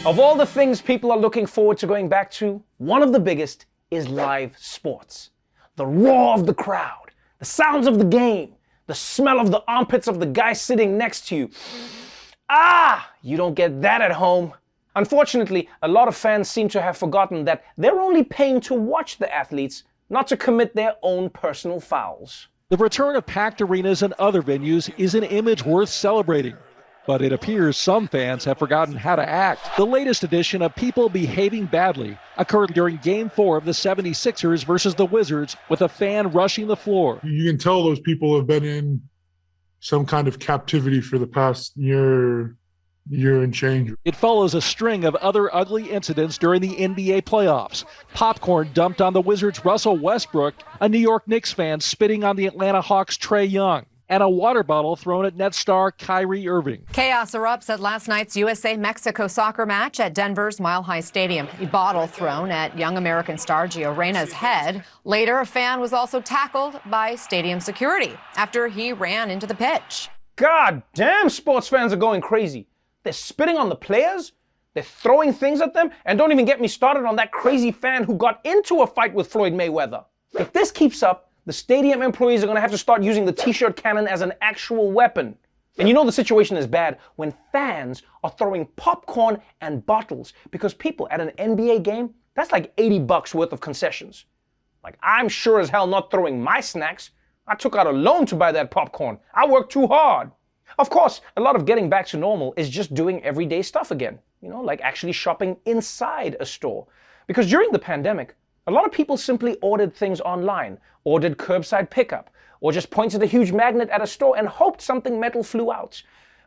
Of all the things people are looking forward to going back to, one of the biggest is live sports. The roar of the crowd, the sounds of the game, the smell of the armpits of the guy sitting next to you. You don't get that at home. Unfortunately, a lot of fans seem to have forgotten that they're only paying to watch the athletes, not to commit their own personal fouls. The return of packed arenas and other venues is an image worth celebrating. But it appears some fans have forgotten how to act. The latest edition of people behaving badly occurred during Game 4 of the 76ers versus the Wizards, with a fan rushing the floor. You can tell those people have been in some kind of captivity for the past year and change. It follows a string of other ugly incidents during the NBA playoffs. Popcorn dumped on the Wizards' Russell Westbrook, a New York Knicks fan spitting on the Atlanta Hawks' Trae Young, and a water bottle thrown at net star Kyrie Irving. Chaos erupts at last night's USA-Mexico soccer match at Denver's Mile High Stadium. A bottle thrown at young American star Gio Reyna's head. Later, a fan was also tackled by stadium security after he ran into the pitch. God damn, sports fans are going crazy. They're spitting on the players, they're throwing things at them, and don't even get me started on that crazy fan who got into a fight with Floyd Mayweather. If this keeps up, the stadium employees are going to have to start using the t-shirt cannon as an actual weapon. And you know the situation is bad when fans are throwing popcorn and bottles, because people at an NBA game, that's like $80 worth of concessions. Like, I'm sure as hell not throwing my snacks. I took out a loan to buy that popcorn. I worked too hard. Of course, a lot of getting back to normal is just doing everyday stuff again. Like actually shopping inside a store. Because during the pandemic, a lot of people simply ordered things online, ordered curbside pickup, or just pointed a huge magnet at a store and hoped something metal flew out.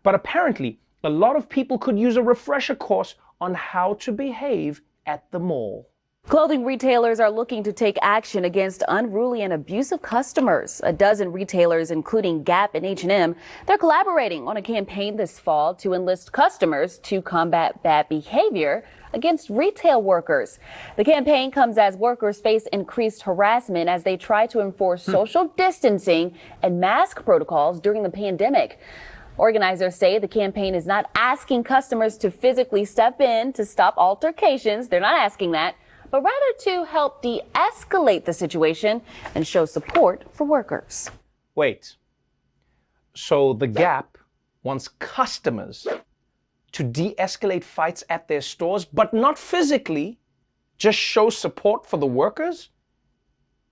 But apparently, a lot of people could use a refresher course on how to behave at the mall. Clothing retailers are looking to take action against unruly and abusive customers. A dozen retailers, including Gap and H&M, they're collaborating on a campaign this fall to enlist customers to combat bad behavior against retail workers. The campaign comes as workers face increased harassment as they try to enforce social distancing and mask protocols during the pandemic. Organizers say the campaign is not asking customers to physically step in to stop altercations. They're not asking that, but rather to help de-escalate the situation and show support for workers. Wait, so the Gap wants customers to de-escalate fights at their stores, but not physically, just show support for the workers?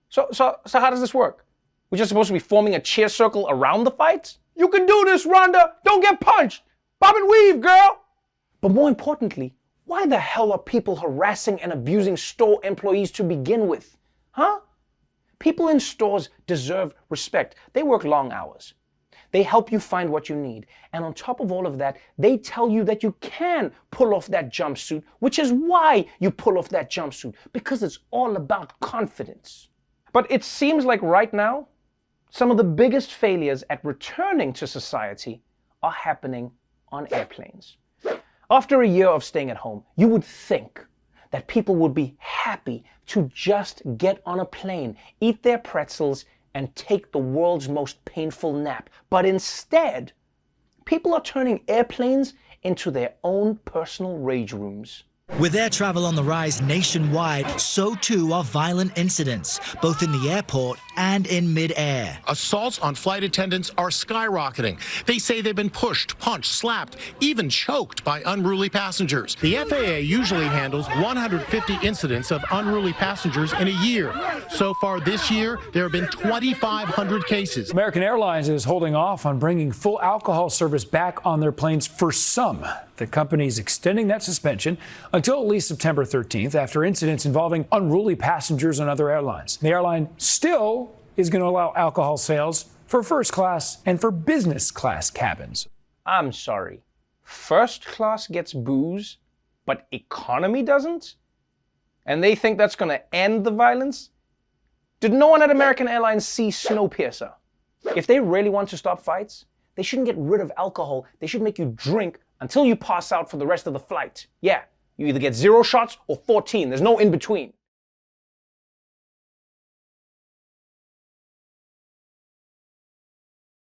So how does this work? We're just supposed to be forming a cheer circle around the fights? You can do this, Rhonda! Don't get punched! Bob and weave, girl! But more importantly, why the hell are people harassing and abusing store employees to begin with? Huh? People in stores deserve respect. They work long hours. They help you find what you need. And on top of all of that, they tell you that you can pull off that jumpsuit, which is why you pull off that jumpsuit, because it's all about confidence. But it seems like right now, some of the biggest failures at returning to society are happening on airplanes. After a year of staying at home, you would think that people would be happy to just get on a plane, eat their pretzels, and take the world's most painful nap. But instead, people are turning airplanes into their own personal rage rooms. With air travel on the rise nationwide, so too are violent incidents, both in the airport and in mid-air. Assaults on flight attendants are skyrocketing. They say they've been pushed, punched, slapped, even choked by unruly passengers. The FAA usually handles 150 incidents of unruly passengers in a year. So far this year, there have been 2,500 cases. American Airlines is holding off on bringing full alcohol service back on their planes for some. The company is extending that suspension until at least September 13th after incidents involving unruly passengers on other airlines. The airline still is going to allow alcohol sales for first class and for business class cabins. I'm sorry. First class gets booze, but economy doesn't? And they think that's going to end the violence? Did no one at American Airlines see Snowpiercer? If they really want to stop fights, they shouldn't get rid of alcohol. They should make you drink until you pass out for the rest of the flight. Yeah, you either get 0 shots or 14. There's no in between.